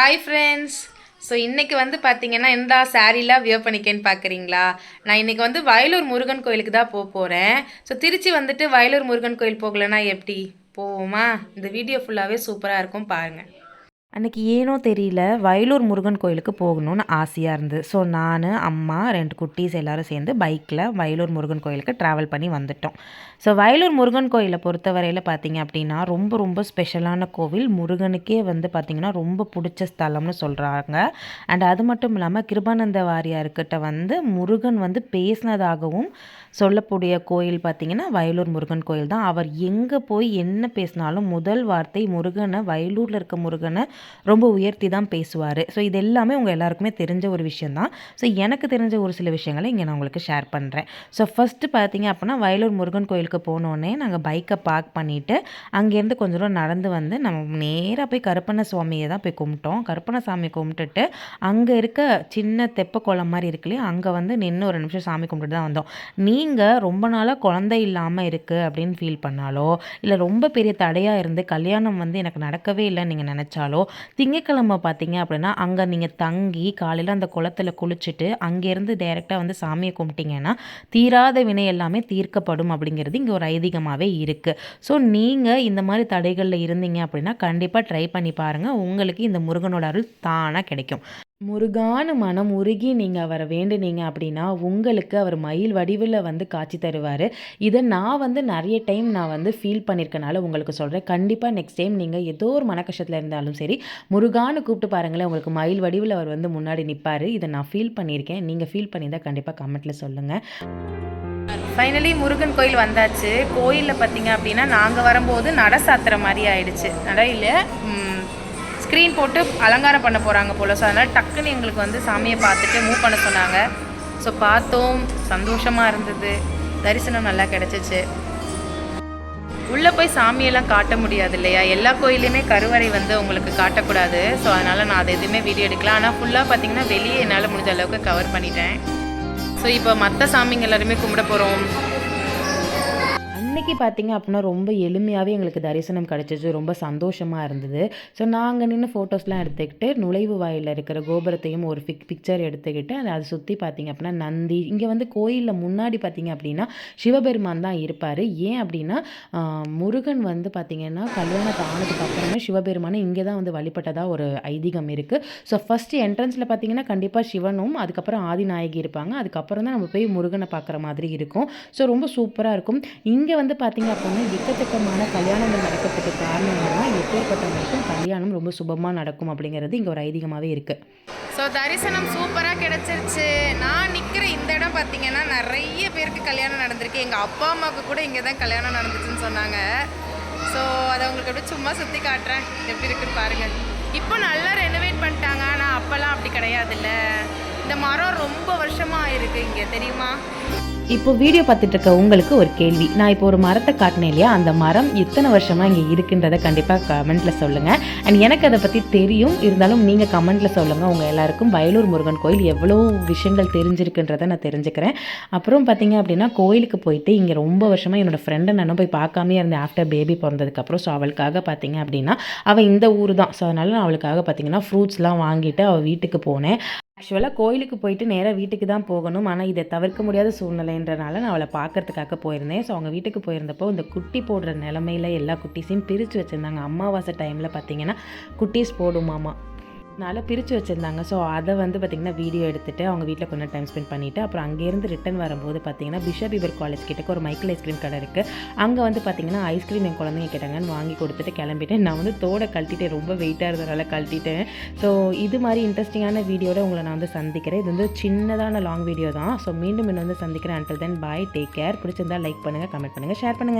Hi friends. So இன்றைக்கி வந்து பார்த்தீங்கன்னா எந்த சாரீலாம் வியர் பண்ணிக்கேன்னு பார்க்குறீங்களா? நான் இன்றைக்கி வந்து வயலூர் முருகன் கோயிலுக்கு தான் போகிறேன். ஸோ திருச்சி வந்துட்டு வயலூர் முருகன் கோயில் போகலன்னா எப்படி போவோமா? இந்த வீடியோ ஃபுல்லாகவே சூப்பராக இருக்கும், பாருங்கள். அன்றைக்கி ஏனோ தெரியல வயலூர் முருகன் கோயிலுக்கு போகணும்னு ஆசையாக இருந்தது. ஸோ நான், அம்மா, 2 குட்டீஸ் எல்லோரும் சேர்ந்து பைக்கில் வயலூர் முருகன் கோயிலுக்கு ட்ராவல் பண்ணி வந்துட்டோம். ஸோ வயலூர் முருகன் கோயிலை பொறுத்தவரையில் பார்த்திங்க அப்படின்னா ரொம்ப ரொம்ப ஸ்பெஷலான கோவில். முருகனுக்கே வந்து பார்த்திங்கன்னா ரொம்ப பிடிச்ச ஸ்தலம்னு சொல்கிறாங்க. அண்ட் அது மட்டும் இல்லாமல் கிருபானந்த வாரியார்கிட்ட வந்து முருகன் வந்து பேசினதாகவும் சொல்லக்கூடிய கோயில் பார்த்திங்கன்னா வயலூர் முருகன் கோயில் தான். அவர் எங்கே போய் என்ன பேசினாலும் முதல் வார்த்தை முருகனை, வயலூரில் இருக்க முருகனை ரொம்ப உயர்த்தி தான் பேசுவார். ஸோ இது எல்லாமே உங்கள் எல்லாருக்குமே தெரிஞ்ச ஒரு விஷயந்தான். ஸோ எனக்கு தெரிஞ்ச ஒரு சில விஷயங்களை இங்கே நான் உங்களுக்கு ஷேர் பண்ணுறேன். ஸோ ஃபஸ்ட்டு பார்த்திங்க அப்படின்னா வயலூர் முருகன் கோயிலுக்கு போனோடனே நாங்கள் பைக்கை பார்க் பண்ணிவிட்டு அங்கேருந்து கொஞ்சம் தூரம் நடந்து வந்து நம்ம நேராக போய் கருப்பண்ண சுவாமியை தான் போய் கும்பிட்டோம். கருப்பண்ண சாமி கும்பிட்டுட்டு அங்கே இருக்க சின்ன தெப்ப குளம் மாதிரி இருக்கு இல்லையா, அங்கே வந்து நின்று ஒரு நிமிஷம் சாமி கும்பிட்டுட்டு தான் வந்தோம். நீங்கள் ரொம்ப நாளாக குழந்தை இல்லாமல் இருக்குது அப்படின்னு ஃபீல் பண்ணாலோ, இல்லை ரொம்ப பெரிய தடையாக இருந்து கல்யாணம் வந்து எனக்கு நடக்கவே இல்லைன்னு நீங்கள் நினச்சாலோ, திங்கக்கிழமை பார்த்தீங்க அப்படின்னா அங்கே நீங்கள் தங்கி காலையில் அந்த குளத்தில் குளிச்சுட்டு அங்கேருந்து டைரெக்டாக வந்து சாமியை கும்பிட்டிங்கன்னா தீராத வினை எல்லாமே தீர்க்கப்படும் அப்படிங்கிறது இங்கே ஒரு ஐதீகமாகவே இருக்குது. ஸோ நீங்கள் இந்த மாதிரி தடைகளில் இருந்தீங்க அப்படின்னா கண்டிப்பாக ட்ரை பண்ணி பாருங்கள். உங்களுக்கு இந்த முருகனோட அருள் தானாக கிடைக்கும். முருகான மனம் உருகி நீங்கள் அவரை வேண்டுனீங்க அப்படின்னா உங்களுக்கு அவர் மயில் வடிவில் வந்து காட்சி தருவார். இதை நான் வந்து நிறைய டைம் நான் வந்து ஃபீல் பண்ணியிருக்கனால உங்களுக்கு சொல்கிறேன். கண்டிப்பாக நெக்ஸ்ட் டைம் நீங்கள் ஏதோ ஒரு மனக்கஷ்டத்தில் இருந்தாலும் சரி, முருகான்னு கூப்பிட்டு பாருங்களேன், உங்களுக்கு மயில் வடிவில் அவர் வந்து முன்னாடி நிற்பார். இதை நான் ஃபீல் பண்ணியிருக்கேன். நீங்கள் ஃபீல் பண்ணியிருந்தால் கண்டிப்பாக கமெண்ட்டில் சொல்லுங்கள். ஃபைனலி முருகன் கோயில் வந்தாச்சு. கோயிலில் பார்த்தீங்க அப்படின்னா நாங்கள் வரும்போது நட சாத்துற மாதிரி ஆயிடுச்சு. நடையில் ஸ்க்ரீன் போட்டு அலங்காரம் பண்ண போகிறாங்க போல். ஸோ அதனால் டக்குன்னு எங்களுக்கு வந்து சாமியை பார்த்துட்டு மூவ் பண்ண சொன்னாங்க. ஸோ பார்த்தோம், சந்தோஷமாக இருந்தது, தரிசனம் நல்லா கிடச்சிச்சு. உள்ளே போய் சாமியெல்லாம் காட்ட முடியாது இல்லையா, எல்லா கோயிலையுமே கருவறை வந்து உங்களுக்கு காட்டக்கூடாது. ஸோ அதனால் நான் அதை எதுவுமே வீடியோ எடுக்கலாம். ஆனால் ஃபுல்லாக பார்த்திங்கன்னா வெளியே என்னால் முடிஞ்ச அளவுக்கு கவர் பண்ணிட்டேன். ஸோ இப்போ மற்ற சாமிங்க எல்லாருமே கும்பிட போகிறோம். அன்றைக்கி பார்த்திங்க அப்படின்னா ரொம்ப எளிமையாகவே எங்களுக்கு தரிசனம் கிடச்சிச்சு. ரொம்ப சந்தோஷமாக இருந்தது. ஸோ நாங்கள் நின்று ஃபோட்டோஸ்லாம் எடுத்துக்கிட்டு நுழைவு வாயிலில் இருக்கிற கோபுரத்தையும் ஒரு பிக்சர் எடுத்துக்கிட்டு அதை சுற்றி பார்த்திங்க அப்படின்னா நந்தி, இங்கே வந்து கோயிலில் முன்னாடி பார்த்திங்க அப்படின்னா சிவபெருமான் தான் இருப்பார். ஏன் அப்படின்னா முருகன் வந்து பார்த்திங்கன்னா கல்யாணத்தை ஆனதுக்கு அப்புறமே சிவபெருமானை இங்கே தான் வந்து வழிபட்டதாக ஒரு ஐதீகம் இருக்குது. ஸோ ஃபஸ்ட்டு என்ட்ரன்ஸில் பார்த்திங்கன்னா கண்டிப்பாக சிவனும் அதுக்கப்புறம் ஆதிநாயகி இருப்பாங்க. அதுக்கப்புறம் தான் நம்ம போய் முருகனை பார்க்குற மாதிரி இருக்கும். ஸோ ரொம்ப சூப்பராக இருக்கும். இங்கே வந்து பார்த்திங்க அப்படின்னா எக்கச்சக்கமான கல்யாணங்கள் நடக்கிறதுக்கு காரணம் என்னன்னா எப்பேற்பட்டவங்களுக்கும் கல்யாணம் ரொம்ப சுபமாக நடக்கும் அப்படிங்கிறது இங்கே ஒரு ஐதீகமாகவே இருக்குது. ஸோ தரிசனம் சூப்பராக கிடச்சிருச்சு. நான் நிற்கிற இந்த இடம் பார்த்திங்கன்னா நிறைய பேருக்கு கல்யாணம் நடந்திருக்கு. எங்கள் அப்பா அம்மாவுக்கு கூட இங்கே தான் கல்யாணம் நடந்துச்சுன்னு சொன்னாங்க. ஸோ அதை உங்களுக்கு அப்படியே சும்மா சுற்றி காட்டுறேன், எப்படி இருக்குன்னு பாருங்கள். இப்போ நல்லா ரெனோவேட் பண்ணிட்டாங்க. ஆனால் அப்போல்லாம் அப்படி கிடையாதுல்ல. இந்த மரம் ரொம்ப வருஷமாக இருக்குது இங்கே, தெரியுமா? இப்போ வீடியோ பார்த்துட்டு இருக்க உங்களுக்கு ஒரு கேள்வி. நான் இப்போ ஒரு மரத்தை காட்டினேன் இல்லையா, அந்த மரம் எத்தனை வருஷமாக இங்கே இருக்குன்றதை கண்டிப்பாக கமெண்ட்டில் சொல்லுங்கள். அண்ட் எனக்கு அதை பற்றி தெரியும், இருந்தாலும் நீங்கள் கமெண்ட்டில் சொல்லுங்கள். உங்கள் எல்லாருக்கும் வயலூர் முருகன் கோயில் எவ்வளோ விஷயங்கள் தெரிஞ்சிருக்குன்றதை நான் தெரிஞ்சுக்கிறேன். அப்புறம் பார்த்திங்க அப்படின்னா கோயிலுக்கு போயிட்டு இங்கே ரொம்ப வருஷமாக என்னோடய ஃப்ரெண்டை நானும் போய் பார்க்காமே இருந்தேன் ஆஃப்டர் பேபி பிறந்ததுக்கப்புறம். ஸோ அவளுக்காக பார்த்திங்க அப்படின்னா அவள் இந்த ஊர் தான். ஸோ அதனால் நான் அவளுக்காக பார்த்திங்கன்னா ஃப்ரூட்ஸ்லாம் வாங்கிட்டு அவள் வீட்டுக்கு போனேன். ஆக்சுவலாக கோயிலுக்கு போயிட்டு நேராக வீட்டுக்கு தான் போகணும். ஆனால் இதை தவிர்க்க முடியாத சூழ்நிலைன்றனால நான் அவளை பார்க்கறதுக்காக போயிருந்தேன். ஸோ அவங்க வீட்டுக்கு போயிருந்தப்போ இந்த குட்டி போடுற நிலமையில் எல்லா குட்டீஸையும் பிரித்து வச்சுருந்தாங்க. அமாவாசை டைமில் பார்த்திங்கன்னா குட்டீஸ் போடுமாமா, அதனால் பிரித்து வச்சுருந்தாங்க. ஸோ அதை வந்து பார்த்திங்கன்னா வீடியோ எடுத்துகிட்டு அவங்க வீட்டில் கொஞ்சம் டைம் ஸ்பெண்ட் பண்ணிவிட்டு அப்புறம் அங்கேருந்து ரிட்டன் வரும்போது பார்த்திங்கன்னா பிஷப் பீபர் காலேஜ் கிட்டக்க ஒரு மைக்கேல் ஐஸ்கிரீம் கடை இருக்குது. அங்கே வந்து பார்த்திங்கன்னா ஐஸ்கிரீம் என் குழந்தைங்க கேட்டாங்கன்னு வாங்கி கொடுத்துட்டு கிளம்பிட்டேன். நான் வந்து தோடை கழட்டிட்டேன், ரொம்ப வெயிட்டாக இருந்ததுனால கழட்டிட்டேன். ஸோ இது மாதிரி இன்ட்ரெஸ்டிங்கான வீடியோட உங்களை நான் வந்து சந்திக்கிறேன். இது வந்து சின்னதான லாங் வீடியோ தான். ஸோ மீண்டும் இன்னும் வந்து சந்திக்கிறேன். அன்டில் தென் பாய், டேக் கேர். பிடிச்சிருந்தால் லைக் பண்ணுங்கள், கமெண்ட் பண்ணுங்கள், ஷேர் பண்ணுங்கள்.